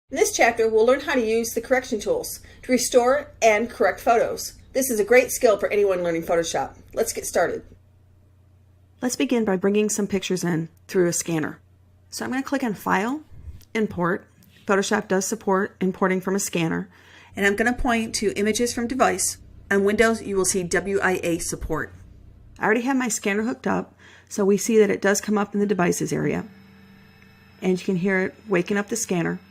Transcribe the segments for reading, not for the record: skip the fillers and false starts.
In this chapter, we'll learn how to use the correction tools to restore and correct photos. This is a great skill for anyone learning Photoshop. Let's get started. Let's begin by bringing some pictures in through a scanner. So I'm going to click on File, Import. Photoshop does support importing from a scanner. And I'm going to point to Images from Device. On Windows, you will see WIA support. I already have my scanner hooked up, so we see that it does come up in the Devices area. And you can hear it waking up the scanner.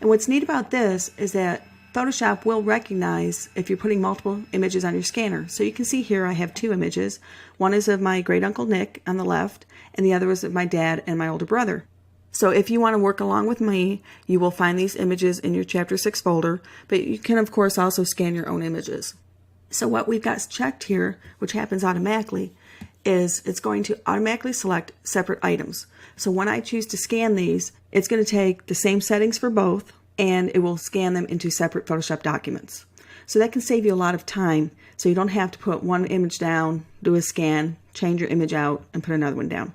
And what's neat about this is that Photoshop will recognize if you're putting multiple images on your scanner. So you can see here I have two images. One is of my great uncle Nick on the left, and the other is of my dad and my older brother. So if you want to work along with me, you will find these images in your Chapter 6 folder, but you can of course also scan your own images. So what we've got checked here, which happens automatically, is it's going to automatically select separate items. So when I choose to scan these, it's going to take the same settings for both, and it will scan them into separate Photoshop documents. So that can save you a lot of time, so you don't have to put one image down, do a scan, change your image out, and put another one down.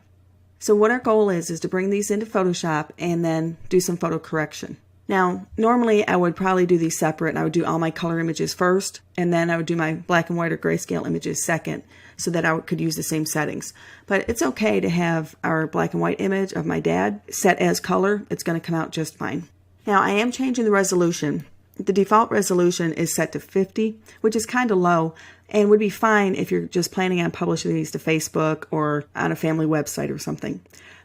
So what our goal is to bring these into Photoshop and then do some photo correction. Now, normally I would probably do these separate, and I would do all my color images first, and then I would do my black and white or grayscale images second, so that I could use the same settings. But it's okay to have our black and white image of my dad set as color. It's going to come out just fine. Now, I am changing the resolution. The default resolution is set to 50, which is kind of low, and would be fine if you're just planning on publishing these to Facebook or on a family website or something.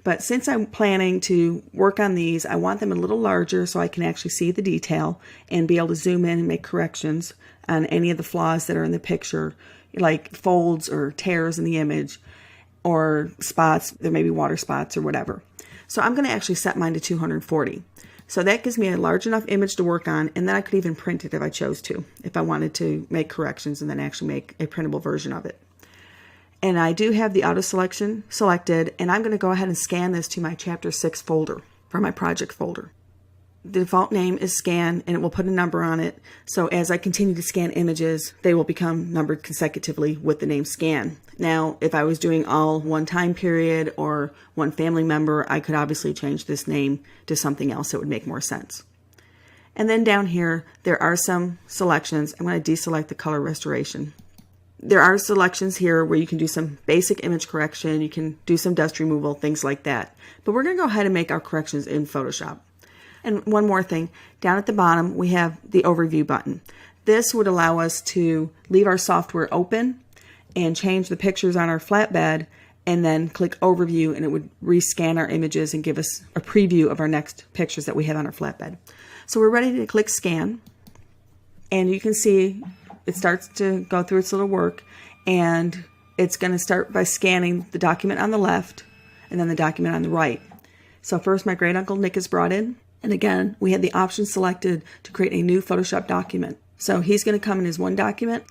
But since I'm planning to work on these, I want them a little larger so I can actually see the detail and be able to zoom in and make corrections on any of the flaws that are in the picture, like folds or tears in the image or spots. There may be water spots or whatever. So I'm going to actually set mine to 240. So that gives me a large enough image to work on, and then I could even print it if I chose to, if I wanted to make corrections and then actually make a printable version of it. And I do have the auto selection selected, and I'm going to go ahead and scan this to my Chapter 6 folder, for my project folder. The default name is Scan, and it will put a number on it, so as I continue to scan images, they will become numbered consecutively with the name Scan. Now, if I was doing all one time period or one family member, I could obviously change this name to something else that would make more sense. And then down here, there are some selections. I'm going to deselect the color restoration. There are selections here where you can do some basic image correction, you can do some dust removal, things like that. But we're going to go ahead and make our corrections in Photoshop. And one more thing, down at the bottom we have the overview button. This would allow us to leave our software open and change the pictures on our flatbed, and then click overview, and it would rescan our images and give us a preview of our next pictures that we have on our flatbed. So we're ready to click scan, and you can see it starts to go through its little work, and it's going to start by scanning the document on the left and then the document on the right. So first my great uncle Nick is brought in, and again we had the option selected to create a new Photoshop document. So he's going to come in as one document,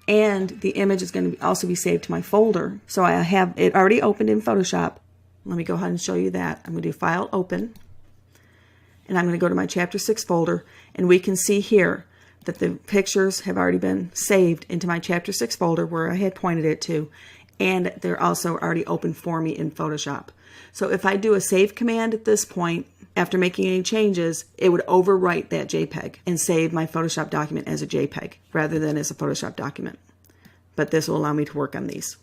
and the image is going to also be saved to my folder. So I have it already opened in Photoshop. Let me go ahead and show you that. I'm going to do File, Open, and I'm going to go to my Chapter 6 folder, and we can see here that the pictures have already been saved into my Chapter 6 folder where I had pointed it to, and they're also already open for me in Photoshop. So if I do a save command at this point, after making any changes, it would overwrite that JPEG and save my Photoshop document as a JPEG rather than as a Photoshop document. But this will allow me to work on these.